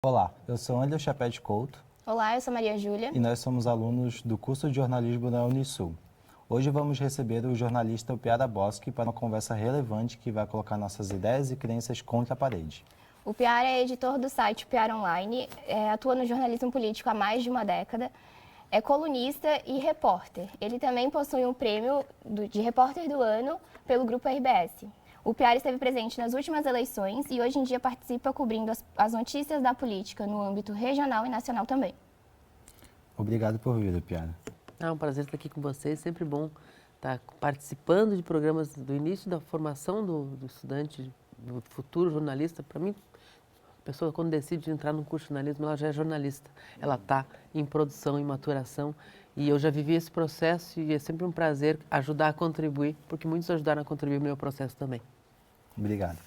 Olá, eu sou Anderson Chapéu de Couto. Olá, eu sou Maria Júlia. E nós somos alunos do curso de jornalismo da Unisul. Hoje vamos receber o jornalista Piara Boschi para uma conversa relevante que vai colocar nossas ideias e crenças contra a parede. O Piara é editor do site Piara Online, atua no jornalismo político há mais de uma década, é colunista e repórter. Ele também possui um prêmio de repórter do ano pelo Grupo RBS. O Piara esteve presente nas últimas eleições e hoje em dia participa cobrindo as notícias da política no âmbito regional e nacional também. Obrigado por vir, Piara. É um prazer estar aqui com vocês, sempre bom estar participando de programas do início da formação do estudante, do futuro jornalista. Para mim, a pessoa quando decide entrar no curso de jornalismo, ela já é jornalista, ela está em produção, em maturação, e eu já vivi esse processo e é sempre um prazer ajudar a contribuir, porque muitos ajudaram a contribuir no meu processo também. Obrigado.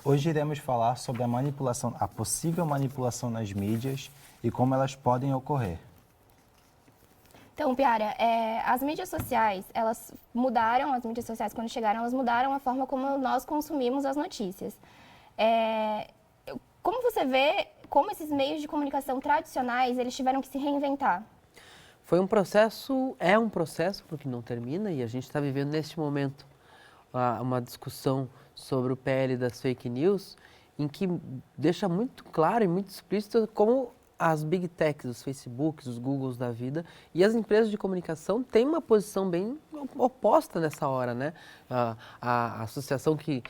Hoje iremos falar sobre a possível manipulação nas mídias e como elas podem ocorrer. Então, Piara, as mídias sociais, as mídias sociais quando chegaram, elas mudaram a forma como nós consumimos as notícias. Como você vê como esses meios de comunicação tradicionais, eles tiveram que se reinventar? É um processo, porque não termina, e a gente está vivendo neste momento uma discussão sobre o PL das fake news, em que deixa muito claro e muito explícito como as big techs, os Facebooks, os Googles da vida e as empresas de comunicação têm uma posição bem oposta nessa hora, né? A associação que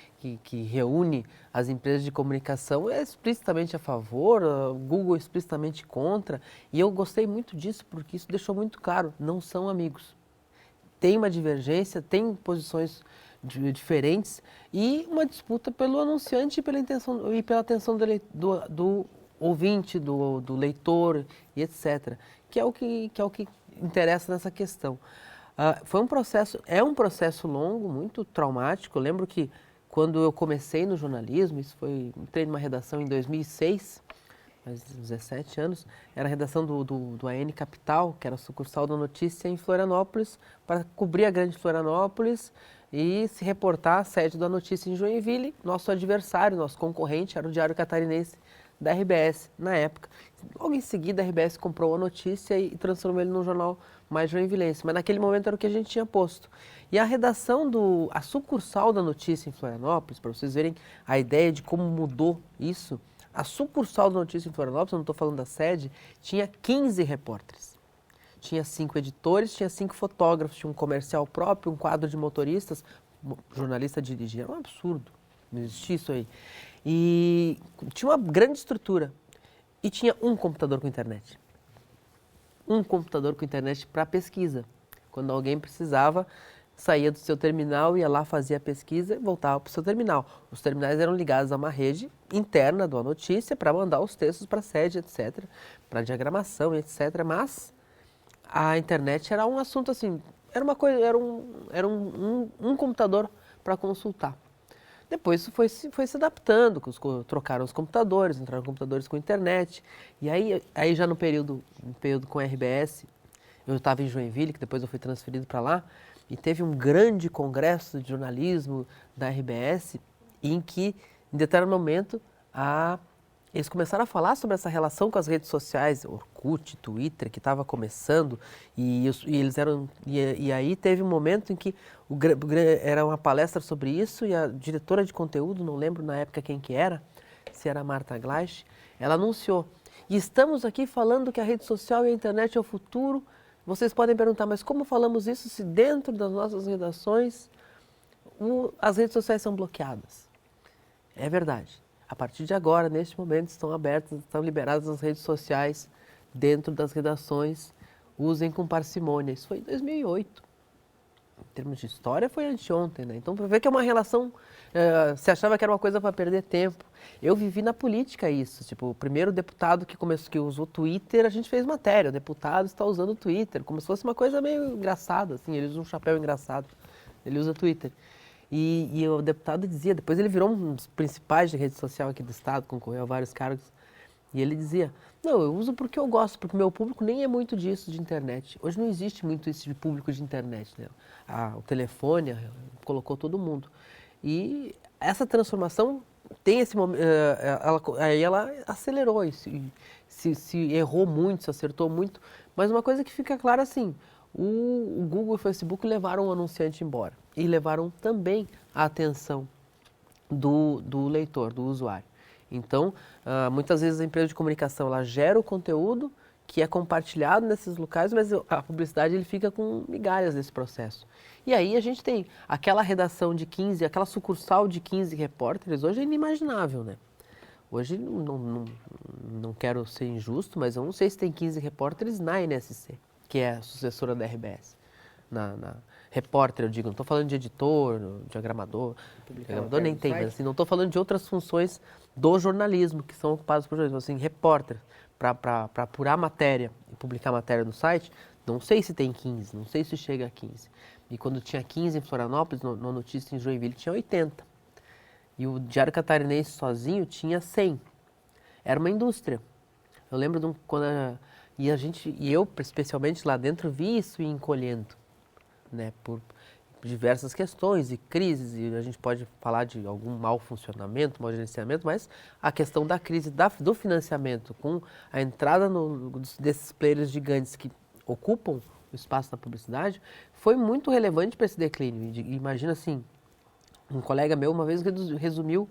reúne as empresas de comunicação é explicitamente a favor, o Google é explicitamente contra, e eu gostei muito disso porque isso deixou muito claro, não são amigos. Tem uma divergência, tem posições diferentes e uma disputa pelo anunciante e pela atenção do ouvinte, do leitor e etc., que é o que interessa nessa questão. É um processo longo, muito traumático. Eu lembro que quando eu comecei no jornalismo, entrei numa redação em 2006, faz 17 anos, era a redação do AN Capital, que era a sucursal da notícia em Florianópolis, para cobrir a grande Florianópolis e se reportar à sede da notícia em Joinville. Nosso adversário, nosso concorrente, era o Diário Catarinense, da RBS, na época. Logo em seguida, a RBS comprou a notícia e transformou ele num jornal mais joinvilense. Mas naquele momento era o que a gente tinha posto. E a a sucursal da notícia em Florianópolis, para vocês verem a ideia de como mudou isso, a sucursal da notícia em Florianópolis, eu não estou falando da sede, tinha 15 repórteres. Tinha 5 editores, tinha 5 fotógrafos, tinha um comercial próprio, um quadro de motoristas, jornalista dirigia. Era um absurdo, não existia isso aí. E tinha uma grande estrutura e tinha um computador com internet. Um computador com internet para pesquisa. Quando alguém precisava, saía do seu terminal, ia lá, fazia a pesquisa e voltava para o seu terminal. Os terminais eram ligados a uma rede interna da notícia para mandar os textos para a sede, etc., para diagramação, etc. Mas a internet era um assunto assim, era um computador para consultar. Depois isso foi se adaptando, trocaram os computadores, entraram computadores com internet. E aí já no período com a RBS, eu estava em Joinville, que depois eu fui transferido para lá, e teve um grande congresso de jornalismo da RBS, em que, em determinado momento, eles começaram a falar sobre essa relação com as redes sociais, Orkut, Twitter, que estava começando, e aí teve um momento em que era uma palestra sobre isso e a diretora de conteúdo, não lembro na época quem que era, se era a Marta Gleich, ela anunciou, e estamos aqui falando que a rede social e a internet é o futuro. Vocês podem perguntar, mas como falamos isso se dentro das nossas redações as redes sociais são bloqueadas? É verdade. A partir de agora, neste momento, estão liberadas as redes sociais dentro das redações. Usem com parcimônia. Isso foi em 2008. Em termos de história, foi anteontem, né? Então, para ver que é uma relação... se achava que era uma coisa para perder tempo. Eu vivi na política isso. Tipo, o primeiro deputado que usou Twitter, a gente fez matéria. O deputado está usando o Twitter, como se fosse uma coisa meio engraçada, assim. Ele usa um chapéu engraçado. Ele usa Twitter. E o deputado dizia, depois ele virou um dos principais de rede social aqui do estado, concorreu a vários cargos, E ele dizia, não, eu uso porque eu gosto, porque o meu público nem é muito disso de internet. Hoje não existe muito esse de público de internet, né? O telefone colocou todo mundo. E essa transformação tem esse momento, aí ela acelerou isso, se errou muito, se acertou muito, mas uma coisa que fica clara assim, o Google e o Facebook levaram o anunciante embora e levaram também a atenção do leitor, do usuário. Então, muitas vezes a empresa de comunicação ela gera o conteúdo que é compartilhado nesses locais, mas a publicidade ele fica com migalhas desse processo. E aí a gente tem aquela redação de 15, aquela sucursal de 15 repórteres, hoje é inimaginável, né? Hoje, não quero ser injusto, mas eu não sei se tem 15 repórteres na NSC, que é a sucessora da RBS. Repórter, eu digo, não estou falando de editor, diagramador nem tem, mas assim, não estou falando de outras funções do jornalismo, que são ocupadas por jornalismo, assim, repórter, para apurar matéria e publicar matéria no site, não sei se tem 15, não sei se chega a 15. E quando tinha 15 em Florianópolis, no Notícia em Joinville, tinha 80. E o Diário Catarinense sozinho tinha 100. Era uma indústria. Eu lembro de quando eu, especialmente lá dentro, vi isso encolhendo, né, por diversas questões e crises, e a gente pode falar de algum mau funcionamento, mau gerenciamento, mas a questão da crise do financiamento, com a entrada desses players gigantes que ocupam o espaço da publicidade, foi muito relevante para esse declínio. Imagina assim, um colega meu uma vez resumiu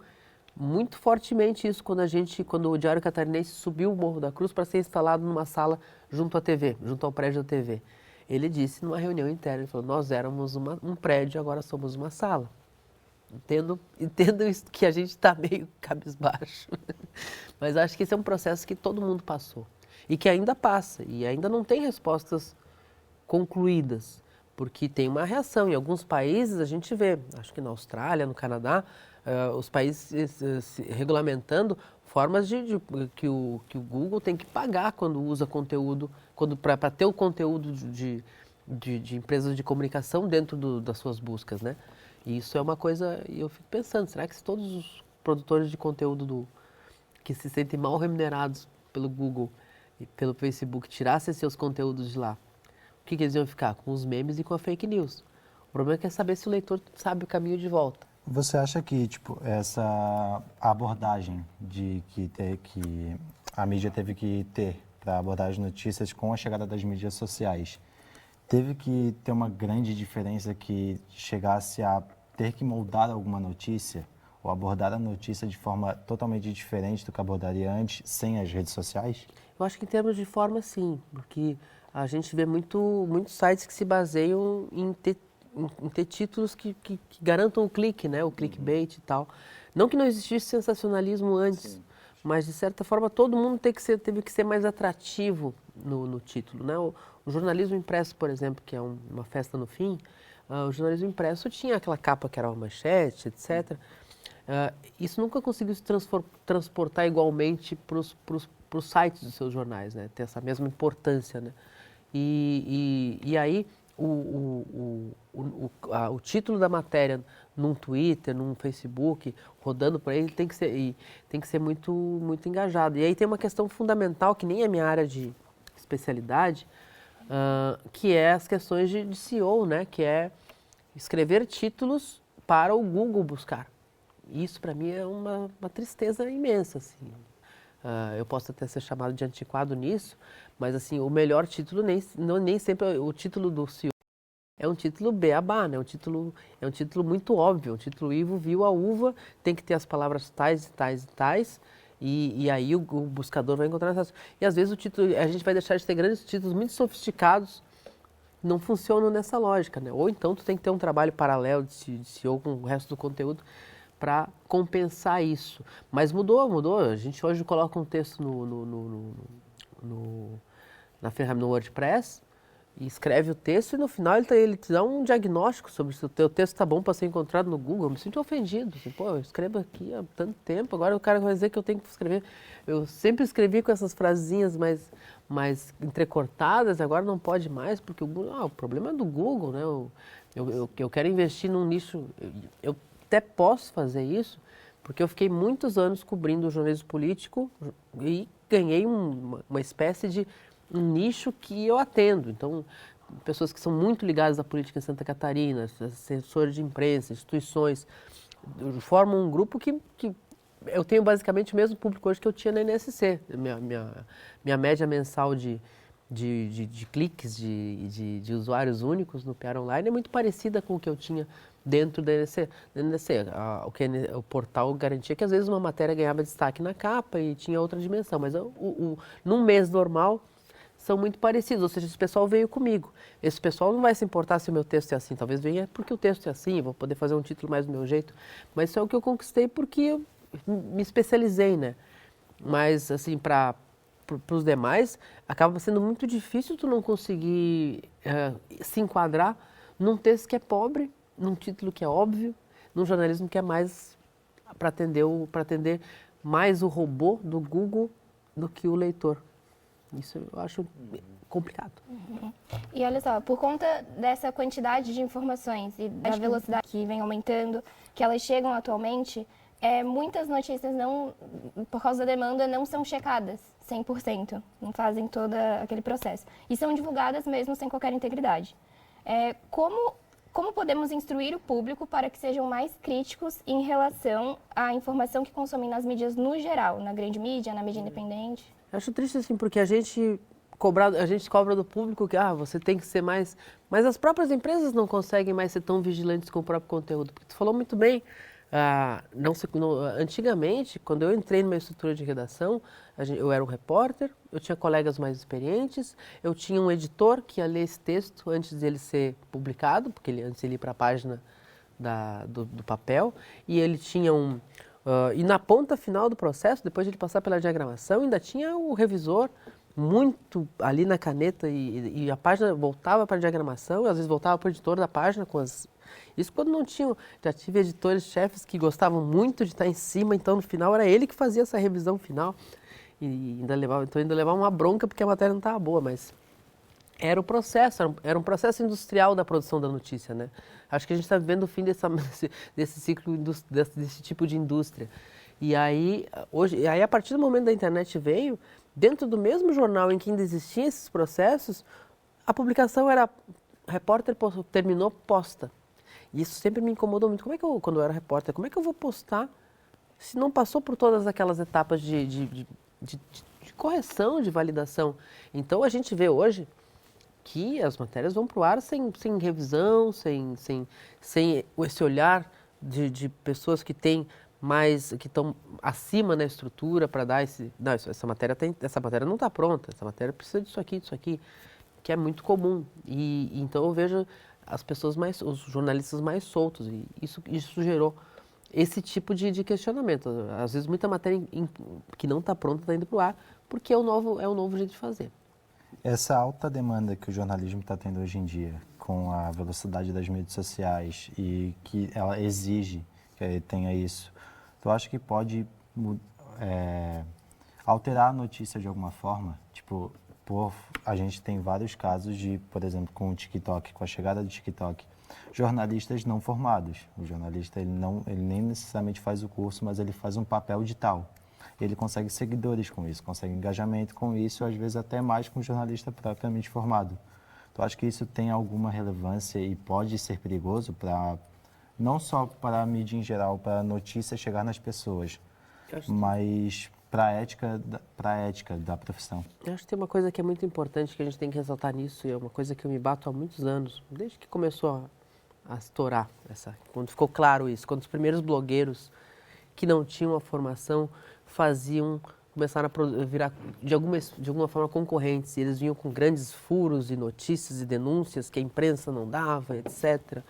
muito fortemente isso quando o Diário Catarinense subiu o Morro da Cruz para ser instalado numa sala junto à TV, junto ao prédio da TV. Ele disse numa reunião interna, ele falou, nós éramos um prédio, agora somos uma sala. Entendo isso, que a gente está meio cabisbaixo. Mas acho que esse é um processo que todo mundo passou. E que ainda passa, e ainda não tem respostas concluídas. Porque tem uma reação. Em alguns países a gente vê, acho que na Austrália, no Canadá, os países regulamentando formas que o Google tem que pagar quando usa conteúdo, para ter o conteúdo de empresas de comunicação dentro das suas buscas, né? E isso é uma coisa, e eu fico pensando, será que se todos os produtores de conteúdo que se sentem mal remunerados pelo Google e pelo Facebook tirassem seus conteúdos de lá, o que eles iam ficar? Com os memes e com a fake news. O problema é saber se o leitor sabe o caminho de volta. Você acha que essa abordagem que a mídia teve que ter para abordar as notícias com a chegada das mídias sociais, teve que ter uma grande diferença que chegasse a ter que moldar alguma notícia ou abordar a notícia de forma totalmente diferente do que abordaria antes, sem as redes sociais? Eu acho que em termos de forma, sim, porque a gente vê muitos sites que se baseiam em ter títulos que garantam o clique, né? O clickbait e tal. Não que não existisse sensacionalismo antes, sim, mas de certa forma todo mundo teve que ser mais atrativo no título, né? O jornalismo impresso, por exemplo, que é uma festa no fim, o jornalismo impresso tinha aquela capa que era uma manchete, etc. Isso nunca conseguiu se transportar igualmente para os sites dos seus jornais, né? Ter essa mesma importância, né? E aí o título da matéria num Twitter, num Facebook, rodando por aí, tem que ser muito, muito engajado. E aí tem uma questão fundamental, que nem é minha área de especialidade, que é as questões de SEO, né? Que é escrever títulos para o Google buscar. Isso, para mim, é uma tristeza imensa, assim. Eu posso até ser chamado de antiquado nisso, mas assim, o melhor título nem sempre o título do CEO é um título beabá, né? É um título muito óbvio, um título Ivo viu a uva, tem que ter as palavras tais e tais e tais, e aí o buscador vai encontrar essas. E às vezes a gente vai deixar de ter grandes títulos muito sofisticados, não funcionam nessa lógica, né? Ou então tu tem que ter um trabalho paralelo de SEO com o resto do conteúdo para compensar isso. Mas mudou. A gente hoje coloca um texto na ferramenta no WordPress e escreve o texto e no final ele te dá um diagnóstico sobre se o teu texto está bom para ser encontrado no Google. Eu me sinto ofendido. Assim, pô, eu escrevo aqui há tanto tempo, agora o cara vai dizer que eu tenho que escrever. Eu sempre escrevi com essas frasinhas mais entrecortadas, agora não pode mais, porque o problema é do Google, né? Eu quero investir num nicho, eu até posso fazer isso, Porque eu fiquei muitos anos cobrindo o jornalismo político e ganhei uma espécie de um nicho que eu atendo. Então, pessoas que são muito ligadas à política em Santa Catarina, assessores de imprensa, instituições, formam um grupo que eu tenho basicamente o mesmo público hoje que eu tinha na NSC. Minha média mensal de cliques, de usuários únicos no PR Online é muito parecida com o que eu tinha dentro da NSC. O portal garantia que às vezes uma matéria ganhava destaque na capa e tinha outra dimensão, mas num mês normal são muito parecidos, ou seja, esse pessoal veio comigo. Esse pessoal não vai se importar se o meu texto é assim, talvez venha porque o texto é assim, vou poder fazer um título mais do meu jeito, mas isso é o que eu conquistei porque eu me especializei, né? Mas, assim, para os demais, acaba sendo muito difícil tu não conseguir se enquadrar num texto que é pobre, num título que é óbvio, num jornalismo que é mais para atender mais o robô do Google do que o leitor. Isso eu acho complicado. Uhum. E olha só, por conta dessa quantidade de informações e da velocidade que vem aumentando, que elas chegam atualmente, muitas notícias, por causa da demanda, não são checadas 100%, não fazem todo aquele processo. E são divulgadas mesmo sem qualquer integridade. Como podemos instruir o público para que sejam mais críticos em relação à informação que consomem nas mídias no geral, na grande mídia, na mídia independente? Eu acho triste, assim, porque a gente cobra do público que você tem que ser mais... Mas as próprias empresas não conseguem mais ser tão vigilantes com o próprio conteúdo. Porque tu falou muito bem, antigamente, quando eu entrei numa estrutura de redação, eu era um repórter, eu tinha colegas mais experientes, eu tinha um editor que ia ler esse texto antes dele ser publicado, porque antes ele ia para a página do papel, e ele tinha e na ponta final do processo, depois de ele passar pela diagramação, ainda tinha o revisor muito ali na caneta e a página voltava para a diagramação, às vezes voltava para o editor da página com as... Isso quando não tinha... Já tive editores-chefes que gostavam muito de estar em cima, então no final era ele que fazia essa revisão final e ainda levava uma bronca porque a matéria não estava boa, mas era o processo, era um processo industrial da produção da notícia, né? Acho que a gente está vivendo o fim desse ciclo, desse tipo de indústria. E aí, a partir do momento da internet veio, dentro do mesmo jornal em que ainda existiam esses processos, a publicação era repórter terminou, posta. E isso sempre me incomodou muito. Quando eu era repórter, como é que eu vou postar se não passou por todas aquelas etapas de correção, de validação? Então, a gente vê hoje que as matérias vão para o ar sem revisão, sem esse olhar de pessoas que têm que estão acima na estrutura para dar essa matéria não está pronta, essa matéria precisa disso aqui, que é muito comum. E então eu vejo os jornalistas mais soltos, e isso gerou esse tipo de questionamento. Às vezes muita matéria que não está pronta está indo para o ar, porque é o novo jeito de fazer. Essa alta demanda que o jornalismo está tendo hoje em dia, com a velocidade das mídias sociais e que ela exige que tenha isso, tu acha que pode alterar a notícia de alguma forma? Tipo, a gente tem vários casos de, por exemplo, com o TikTok, com a chegada do TikTok, jornalistas não formados. O jornalista ele nem necessariamente faz o curso, mas ele faz um papel de tal. Ele consegue seguidores com isso, consegue engajamento com isso, às vezes até mais com o jornalista propriamente formado. Tu acha que isso tem alguma relevância e pode ser perigoso não só para a mídia em geral, para a notícia chegar nas pessoas, mas para a ética da profissão? Eu acho que tem uma coisa que é muito importante que a gente tem que ressaltar nisso, e é uma coisa que eu me bato há muitos anos, desde que começou a estourar, quando ficou claro isso, quando os primeiros blogueiros que não tinham a formação começaram a virar de alguma forma concorrentes, e eles vinham com grandes furos e notícias e denúncias que a imprensa não dava, etc.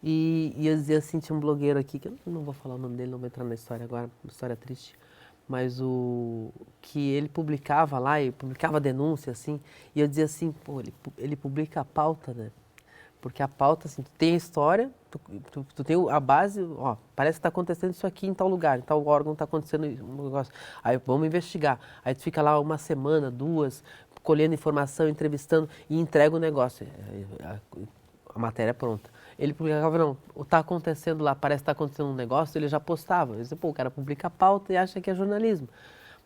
E eu dizia assim, tinha um blogueiro aqui, que eu não vou falar o nome dele, não vou entrar na história agora, uma história triste, mas que ele publicava lá, e publicava denúncia, assim, e eu dizia assim, ele publica a pauta, né? Porque a pauta, assim, tu tem a história, tu tem a base, parece que está acontecendo isso aqui em tal lugar, em tal órgão está acontecendo um negócio. Aí vamos investigar. Aí tu fica lá uma semana, 2, colhendo informação, entrevistando e entrega o negócio. A matéria é pronta. ele publicava, não, está acontecendo lá, parece que está acontecendo um negócio, ele já postava. Ele dizia, pô, o cara publica a pauta e acha que é jornalismo.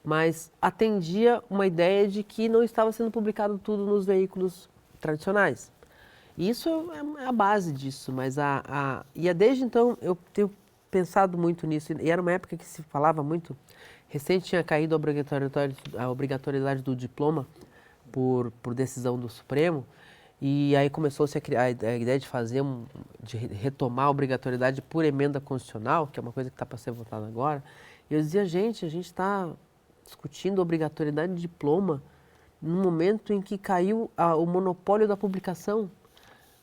Mas atendia uma ideia de que não estava sendo publicado tudo nos veículos tradicionais. E isso é a base disso, mas desde então eu tenho pensado muito nisso, e era uma época que se falava muito, recente tinha caído a obrigatoriedade do diploma por decisão do Supremo, e aí começou-se a criar a ideia de de retomar a obrigatoriedade por emenda constitucional, que é uma coisa que está para ser votada agora, e eu dizia, gente, a gente está discutindo a obrigatoriedade de diploma no momento em que caiu o monopólio da publicação.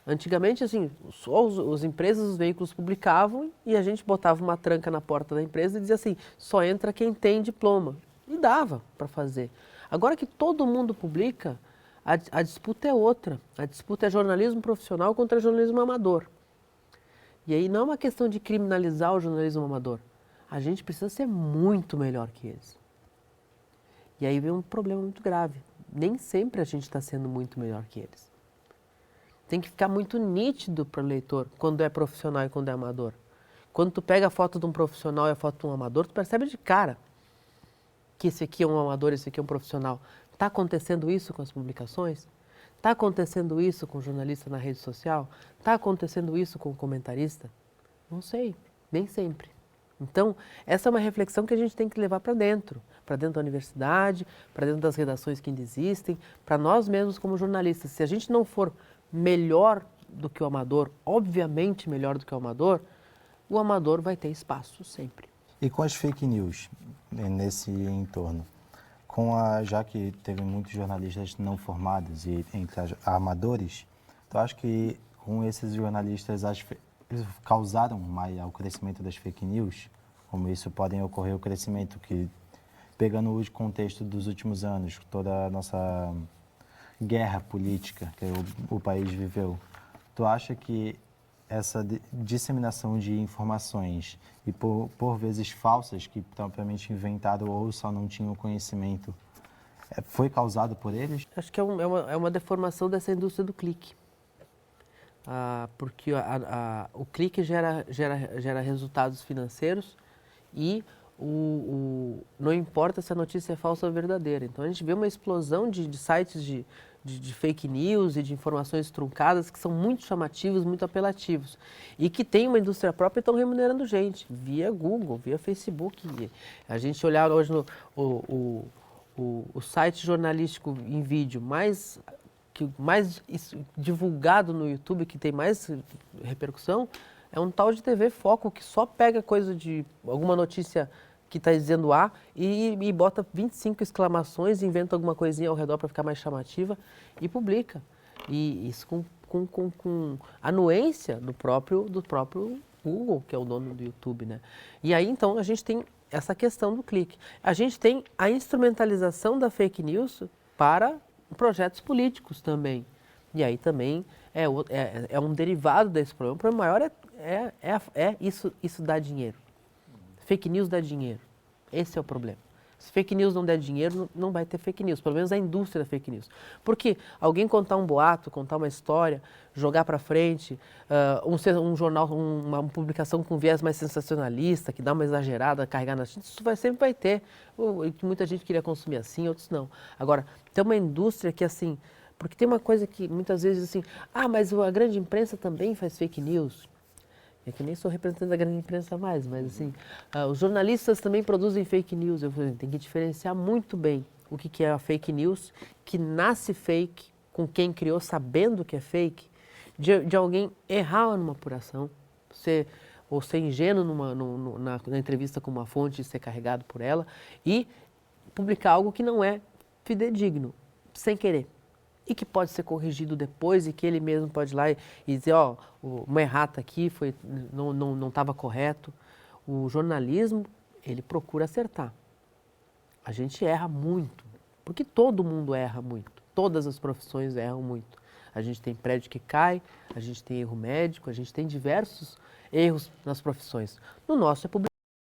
Antigamente, assim, só as empresas, os veículos publicavam e a gente botava uma tranca na porta da empresa e dizia assim, só entra quem tem diploma. E dava para fazer. Agora que todo mundo publica, a disputa é outra. A disputa é jornalismo profissional contra jornalismo amador. E aí não é uma questão de criminalizar o jornalismo amador. A gente precisa ser muito melhor que eles. E aí vem um problema muito grave. Nem sempre a gente está sendo muito melhor que eles. Tem que ficar muito nítido para o leitor quando é profissional e quando é amador. Quando tu pega a foto de um profissional e a foto de um amador, tu percebe de cara que esse aqui é um amador, esse aqui é um profissional. Está acontecendo isso com as publicações? Está acontecendo isso com o jornalista na rede social? Está acontecendo isso com o comentarista? Não sei, nem sempre. Então, essa é uma reflexão que a gente tem que levar para dentro da universidade, para dentro das redações que ainda existem, para nós mesmos como jornalistas. Se a gente não for melhor do que o amador, obviamente melhor do que o amador vai ter espaço sempre. E com as fake news nesse entorno? Já que teve muitos jornalistas não formados e entre amadores, eu acho que com esses jornalistas causaram mais o crescimento das fake news, como isso podem ocorrer o crescimento que, pegando o contexto dos últimos anos, toda a nossa guerra política que o país viveu, tu acha que essa disseminação de informações e por vezes falsas, que propriamente inventaram ou só não tinham conhecimento, foi causado por eles? Acho que é uma deformação dessa indústria do clique. Porque o clique gera resultados financeiros e não importa se a notícia é falsa ou verdadeira. Então a gente vê uma explosão de sites de fake news e de informações truncadas que são muito chamativos, muito apelativos. E que tem uma indústria própria e estão remunerando gente, via Google, via Facebook. A gente olhar hoje o site jornalístico em vídeo mais divulgado no YouTube, que tem mais repercussão, é um tal de TV Foco, que só pega coisa de alguma notícia que está dizendo A e bota 25 exclamações, inventa alguma coisinha ao redor para ficar mais chamativa e publica. E isso com anuência do próprio Google, que é o dono do YouTube, né? E aí, então, a gente tem essa questão do clique. A gente tem a instrumentalização da fake news para projetos políticos também. E aí também é um derivado desse problema. O problema maior isso dá dinheiro. Fake news dá dinheiro. Esse é o problema. Se fake news não der dinheiro, não vai ter fake news. Pelo menos a indústria da fake news. Porque alguém contar um boato, contar uma história, jogar para frente, um jornal, uma publicação com viés mais sensacionalista, que dá uma exagerada, carregar nas tintas, isso sempre vai ter. Muita gente queria consumir assim, outros não. Agora, tem uma indústria que assim... Porque tem uma coisa que muitas vezes assim... mas a grande imprensa também faz fake news. É que nem sou representante da grande imprensa mais, mas assim, os jornalistas também produzem fake news. Eu falei, tem que diferenciar muito bem o que é a fake news, que nasce fake, com quem criou sabendo que é fake, de alguém errar numa apuração, ou ser ingênuo na entrevista com uma fonte e ser carregado por ela, e publicar algo que não é fidedigno, sem querer. E que pode ser corrigido depois e que ele mesmo pode ir lá e dizer, uma errata aqui, não estava correto. O jornalismo, ele procura acertar. A gente erra muito, porque todo mundo erra muito. Todas as profissões erram muito. A gente tem prédio que cai, a gente tem erro médico, a gente tem diversos erros nas profissões. No nosso é publicar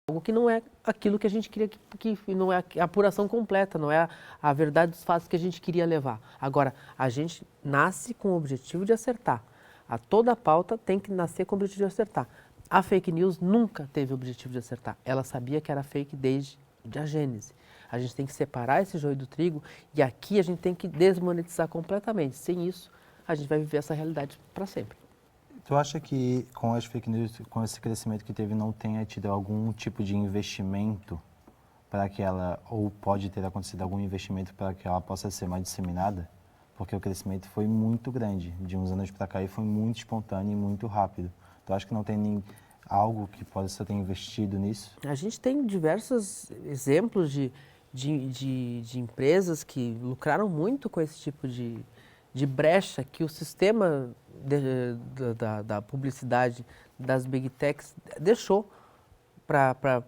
algo que não é aquilo que a gente queria, que não é a apuração completa, não é a verdade dos fatos que a gente queria levar. Agora, a gente nasce com o objetivo de acertar. Toda a pauta tem que nascer com o objetivo de acertar. A fake news nunca teve o objetivo de acertar. Ela sabia que era fake desde a gênese. A gente tem que separar esse joio do trigo e aqui a gente tem que desmonetizar completamente. Sem isso, a gente vai viver essa realidade para sempre. Tu acha que com as fake news, com esse crescimento que teve, não tenha tido algum tipo de investimento para que ela, ou pode ter acontecido algum investimento para que ela possa ser mais disseminada? Porque o crescimento foi muito grande, de uns anos para cá, e foi muito espontâneo e muito rápido. Tu acha que não tem nem algo que possa ter investido nisso? A gente tem diversos exemplos de empresas que lucraram muito com esse tipo de brecha que o sistema da publicidade das Big Techs deixou para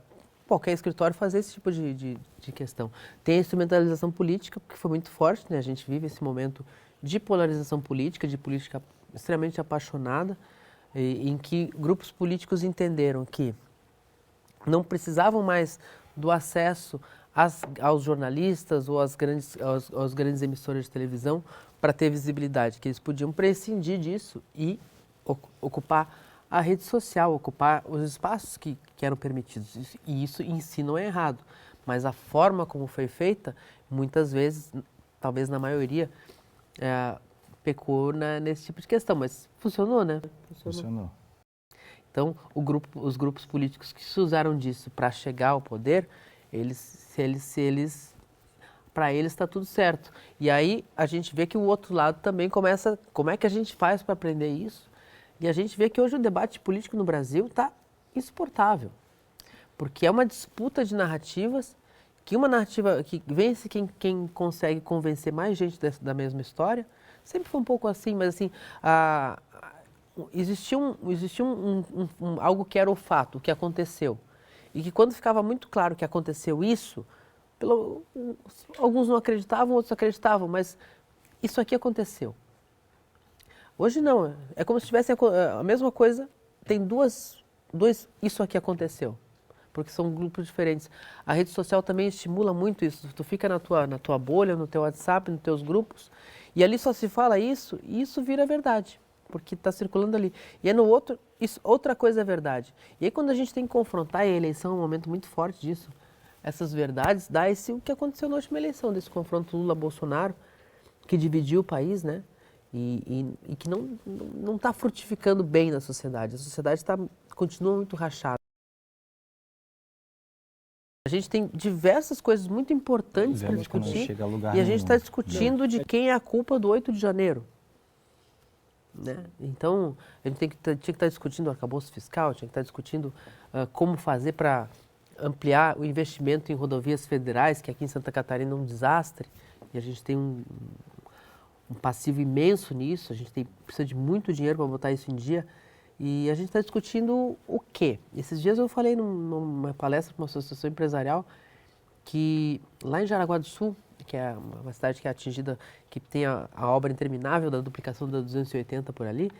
qualquer escritório fazer esse tipo de questão. Tem a instrumentalização política, que foi muito forte, né? A gente vive esse momento de polarização política, de política extremamente apaixonada, em que grupos políticos entenderam que não precisavam mais do acesso aos jornalistas ou aos grandes emissores de televisão para ter visibilidade, que eles podiam prescindir disso e ocupar a rede social, ocupar os espaços que eram permitidos. E isso em si não é errado, mas a forma como foi feita, muitas vezes, talvez na maioria, pecou nesse tipo de questão, mas funcionou, né? Funcionou. Então, os grupos políticos que se usaram disso para chegar ao poder, para eles está tudo certo. E aí a gente vê que o outro lado também começa, como é que a gente faz para aprender isso? E a gente vê que hoje o debate político no Brasil está insuportável, porque é uma disputa de narrativas, que uma narrativa que vence quem consegue convencer mais gente da mesma história. Sempre foi um pouco assim, mas assim, existia algo que era o fato, o que aconteceu. E que quando ficava muito claro que aconteceu isso, alguns não acreditavam, outros acreditavam, mas isso aqui aconteceu. Hoje não, é como se tivesse a mesma coisa, tem dois isso aqui aconteceu, porque são grupos diferentes. A rede social também estimula muito isso, tu fica na tua bolha, no teu WhatsApp, nos teus grupos, e ali só se fala isso, e isso vira verdade, porque está circulando ali. E no outro, outra coisa é verdade. E aí quando a gente tem que confrontar, e a eleição é um momento muito forte disso, essas verdades, dá o que aconteceu na última eleição, desse confronto Lula-Bolsonaro, que dividiu o país, né? E que não está frutificando bem na sociedade. A sociedade continua muito rachada. A gente tem diversas coisas muito importantes para discutir e a gente está discutindo de quem é a culpa do 8 de janeiro. Né? Então, a gente tinha que estar discutindo o arcabouço fiscal, tinha que estar discutindo como fazer para ampliar o investimento em rodovias federais, que aqui em Santa Catarina é um desastre, e a gente tem um passivo imenso nisso, a gente precisa de muito dinheiro para botar isso em dia, e a gente está discutindo o quê? Esses dias eu falei numa palestra para uma associação empresarial que lá em Jaraguá do Sul, que é uma cidade que é atingida, que tem a obra interminável da duplicação da 280 por ali,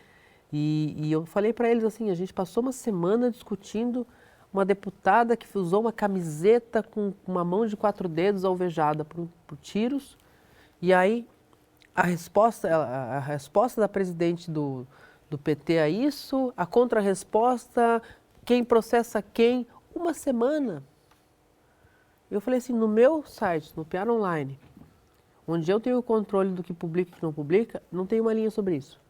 e eu falei para eles assim, a gente passou uma semana discutindo uma deputada que usou uma camiseta com uma mão de 4 dedos alvejada por tiros, e aí a resposta da presidente do PT a isso, a contra-resposta, quem processa quem, uma semana. Eu falei assim, no meu site, no PR Online, onde eu tenho o controle do que publica e que não publica, não tem uma linha sobre isso.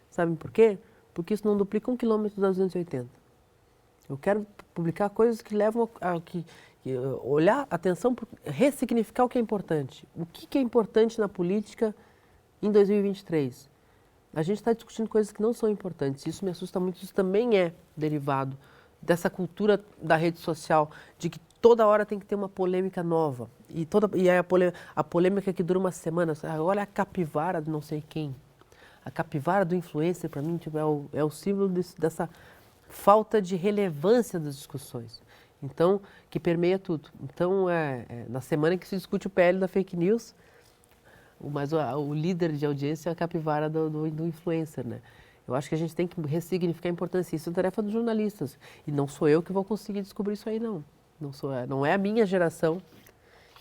Sabem por quê? Porque isso não duplica 1 quilômetro das 280. Eu quero publicar coisas que levam olhar atenção, ressignificar o que é importante. O que é importante na política em 2023? A gente está discutindo coisas que não são importantes. Isso me assusta muito. Isso também é derivado dessa cultura da rede social, de que toda hora tem que ter uma polêmica nova. E aí a polêmica que dura uma semana. Olha a capivara de não sei quem. A capivara do influencer, para mim, tipo, é o símbolo dessa falta de relevância das discussões. Então, que permeia tudo. Então, na semana que se discute o PL da fake news, mas o líder de audiência é a capivara do influencer, né? Eu acho que a gente tem que ressignificar a importância. Isso é tarefa dos jornalistas. E não sou eu que vou conseguir descobrir isso aí, não. Não é a minha geração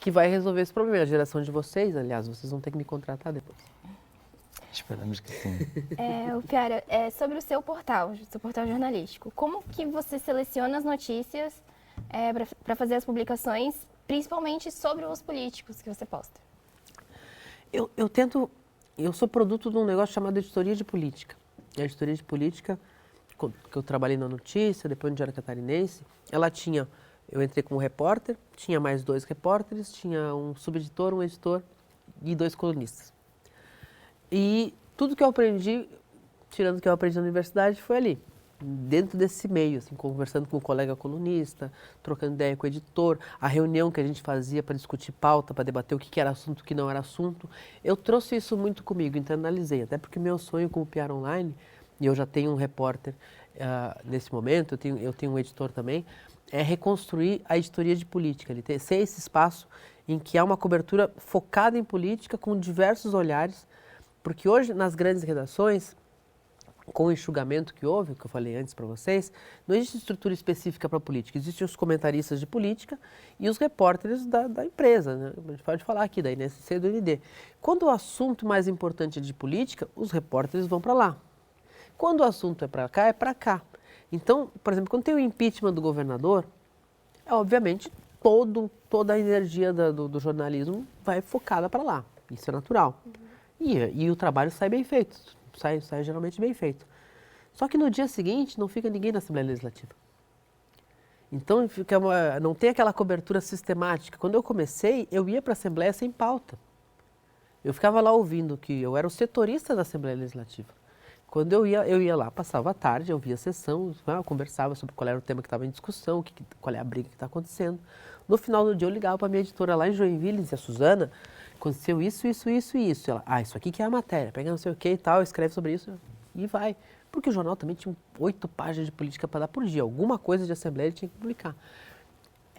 que vai resolver esse problema. É a geração de vocês, aliás, vocês vão ter que me contratar depois. Esperamos que sim. O Piara, sobre o seu portal jornalístico, como que você seleciona as notícias para fazer as publicações, principalmente sobre os políticos que você posta? Eu sou produto de um negócio chamado editoria de política. A editoria de política, que eu trabalhei na Notícia, depois no Diário Catarinense, eu entrei como repórter, tinha mais 2 repórteres, tinha um subeditor, um editor e 2 colunistas. E tudo que eu aprendi, tirando o que eu aprendi na universidade, foi ali, dentro desse meio, assim, conversando com o colega colunista, trocando ideia com o editor, a reunião que a gente fazia para discutir pauta, para debater o que era assunto, o que não era assunto. Eu trouxe isso muito comigo, internalizei, até porque meu sonho com o PR Online, e eu já tenho um repórter nesse momento, eu tenho um editor também, é reconstruir a editoria de política, ser esse espaço em que há uma cobertura focada em política, com diversos olhares, porque hoje, nas grandes redações, com o enxugamento que houve, que eu falei antes para vocês, não existe estrutura específica para política. Existem os comentaristas de política e os repórteres da empresa, né? A gente pode falar aqui da INSC e do ND. Quando o assunto mais importante é de política, os repórteres vão para lá. Quando o assunto é para cá, é para cá. Então, por exemplo, quando tem o impeachment do governador, obviamente toda a energia do jornalismo vai focada para lá. Isso é natural. E o trabalho sai bem feito, sai geralmente bem feito. Só que no dia seguinte não fica ninguém na Assembleia Legislativa. Então não tem aquela cobertura sistemática. Quando eu comecei, eu ia para a Assembleia sem pauta. Eu ficava lá ouvindo que eu era o setorista da Assembleia Legislativa. Quando eu ia lá, passava a tarde, eu via a sessão, eu conversava sobre qual era o tema que estava em discussão, qual é a briga que está acontecendo. No final do dia eu ligava para a minha editora lá em Joinville e dizia: Suzana, aconteceu isso. Ela, isso aqui que é a matéria, pega não sei o que e tal, escreve sobre isso e vai. Porque o jornal também tinha 8 páginas de política para dar por dia, alguma coisa de Assembleia ele tinha que publicar.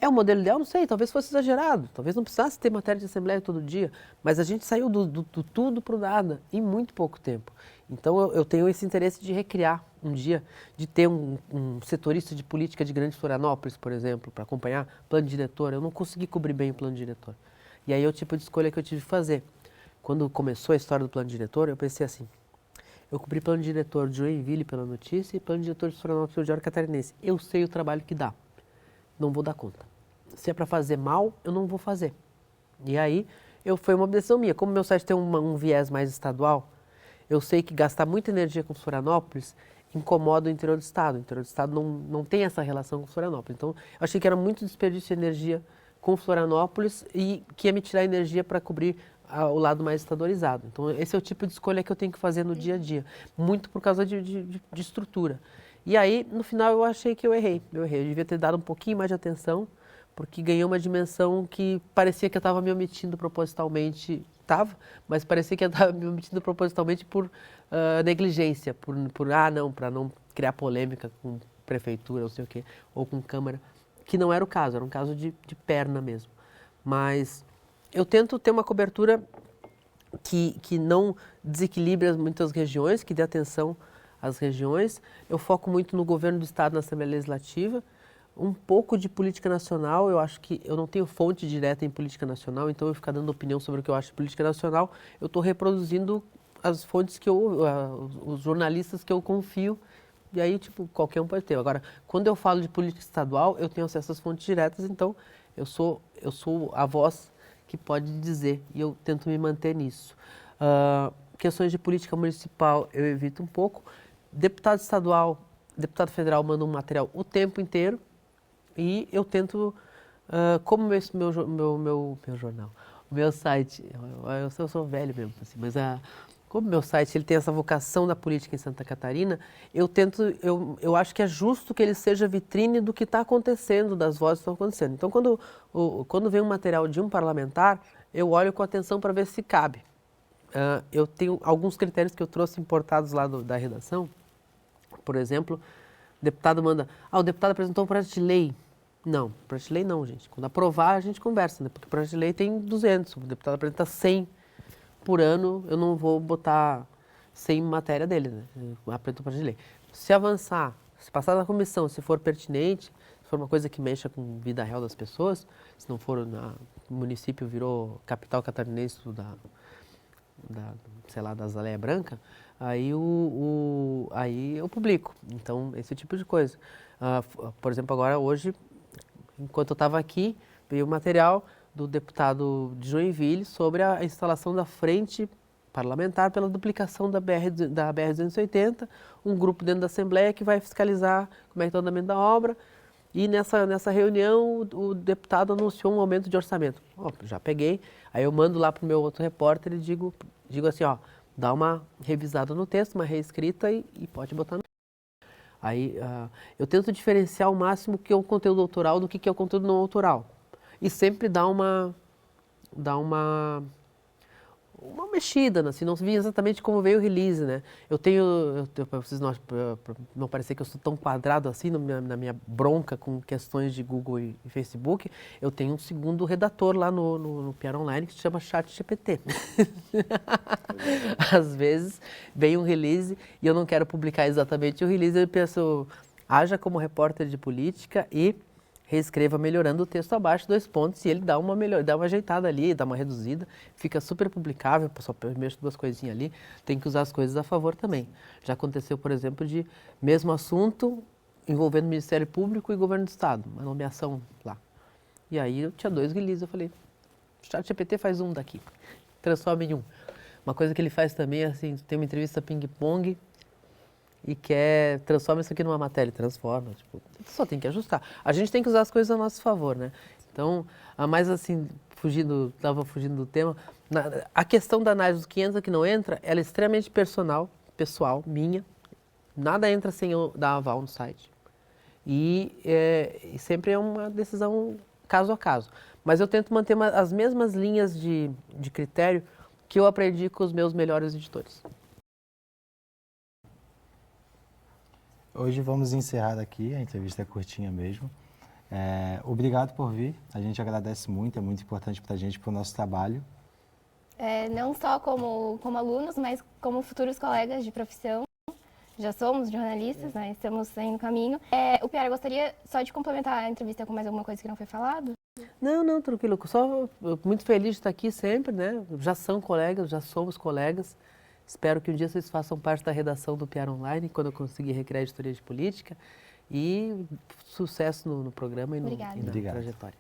É o modelo ideal? Não sei, talvez fosse exagerado, talvez não precisasse ter matéria de Assembleia todo dia, mas a gente saiu do tudo para o nada em muito pouco tempo. Então eu tenho esse interesse de recriar um dia, de ter um setorista de política de Grande Florianópolis, por exemplo, para acompanhar plano diretor. Eu não consegui cobrir bem o plano diretor. E aí é o tipo de escolha que eu tive que fazer. Quando começou a história do plano diretor, eu pensei assim: eu cobri plano diretor de Joinville pela Notícia e plano diretor de Florianópolis pelo Diário Catarinense. Eu sei o trabalho que dá. Não vou dar conta. Se é para fazer mal, eu não vou fazer. E aí, foi uma decisão minha. Como meu site tem um viés mais estadual, eu sei que gastar muita energia com Florianópolis incomoda o interior do estado. O interior do estado não tem essa relação com Florianópolis. Então, eu achei que era muito desperdício de energia com Florianópolis e que ia me tirar energia para cobrir o lado mais estadualizado. Então, esse é o tipo de escolha que eu tenho que fazer no dia a dia. Muito por causa de estrutura. E aí, no final, eu achei que eu errei. Eu devia ter dado um pouquinho mais de atenção, porque ganhou uma dimensão que parecia que eu estava me omitindo propositalmente. Mas parecia que eu estava me omitindo propositalmente por negligência, para não criar polêmica com prefeitura, não sei o quê, ou com Câmara, que não era o caso, era um caso de perna mesmo. Mas eu tento ter uma cobertura que não desequilibre muitas regiões, que dê atenção às regiões. Eu foco muito no governo do Estado, na Assembleia Legislativa. Um pouco de política nacional, eu acho que eu não tenho fonte direta em política nacional, então eu ficar dando opinião sobre o que eu acho de política nacional, eu estou reproduzindo as fontes os jornalistas que eu confio, e aí, qualquer um pode ter. Agora, quando eu falo de política estadual, eu tenho acesso às fontes diretas, então eu sou a voz que pode dizer, e eu tento me manter nisso. Questões de política municipal eu evito um pouco. Deputado estadual, deputado federal manda um material o tempo inteiro, e eu tento, como meu jornal, o meu site, eu sou velho mesmo, assim, mas como meu site ele tem essa vocação da política em Santa Catarina, eu acho que é justo que ele seja vitrine do que está acontecendo, das vozes que estão acontecendo. Então, quando vem um material de um parlamentar, eu olho com atenção para ver se cabe. Eu tenho alguns critérios que eu trouxe importados lá da redação. Por exemplo, o deputado manda, o deputado apresentou um projeto de lei. Não, projeto de lei não, gente. Quando aprovar, a gente conversa, né? Porque o projeto de lei tem 200, o deputado apresenta 100 por ano, eu não vou botar 100 matéria dele, né? Apresentou o projeto de lei. Se avançar, se passar na comissão, se for pertinente, se for uma coisa que mexa com a vida real das pessoas, se não for o município virou capital catarinense sei lá, da Azaleia Branca, aí, aí eu publico. Então, esse tipo de coisa. Por exemplo, agora, hoje, enquanto eu estava aqui, veio o material do deputado de Joinville sobre a instalação da frente parlamentar pela duplicação da BR-280, um grupo dentro da Assembleia que vai fiscalizar como é que está o andamento da obra. E nessa reunião, o deputado anunciou um aumento de orçamento. Já peguei, aí eu mando lá para o meu outro repórter e digo assim, dá uma revisada no texto, uma reescrita e pode botar no... Aí eu tento diferenciar ao máximo o que é o conteúdo autoral do que é o conteúdo não autoral. E sempre dá uma mexida, assim, não vi exatamente como veio o release, né? Para vocês não parecer que eu sou tão quadrado assim na minha bronca com questões de Google e Facebook, eu tenho um segundo redator lá no PR Online que se chama ChatGPT. Às vezes vem um release e eu não quero publicar exatamente o release, eu penso, haja como repórter de política e reescreva melhorando o texto abaixo, 2 pontos, e ele dá uma ajeitada ali, dá uma reduzida, fica super publicável, só mexo 2 coisinhas ali, tem que usar as coisas a favor também. Já aconteceu, por exemplo, de mesmo assunto envolvendo Ministério Público e Governo do Estado, uma nomeação lá. E aí eu tinha 2 releases, eu falei, ChatGPT faz um daqui, transforma em um. Uma coisa que ele faz também, assim, tem uma entrevista ping-pong, e transforma isso aqui numa matéria, transforma, só tem que ajustar. A gente tem que usar as coisas a nosso favor, né? Então, mais assim, estava fugindo do tema, a questão da análise dos 500 que não entra, ela é extremamente pessoal, minha, nada entra sem eu dar aval no site. E sempre é uma decisão caso a caso. Mas eu tento manter as mesmas linhas de critério que eu aprendi com os meus melhores editores. Hoje vamos encerrar aqui, a entrevista é curtinha mesmo. Obrigado por vir, a gente agradece muito, é muito importante para a gente, para o nosso trabalho. Não só como alunos, mas como futuros colegas de profissão. Já somos jornalistas, né? Estamos aí no caminho. O Piara, gostaria só de complementar a entrevista com mais alguma coisa que não foi falado? Não, tranquilo. Só muito feliz de estar aqui sempre, né? Já são colegas, já somos colegas. Espero que um dia vocês façam parte da redação do PR Online, quando eu conseguir recriar a editoria de política. E sucesso no programa e na trajetória.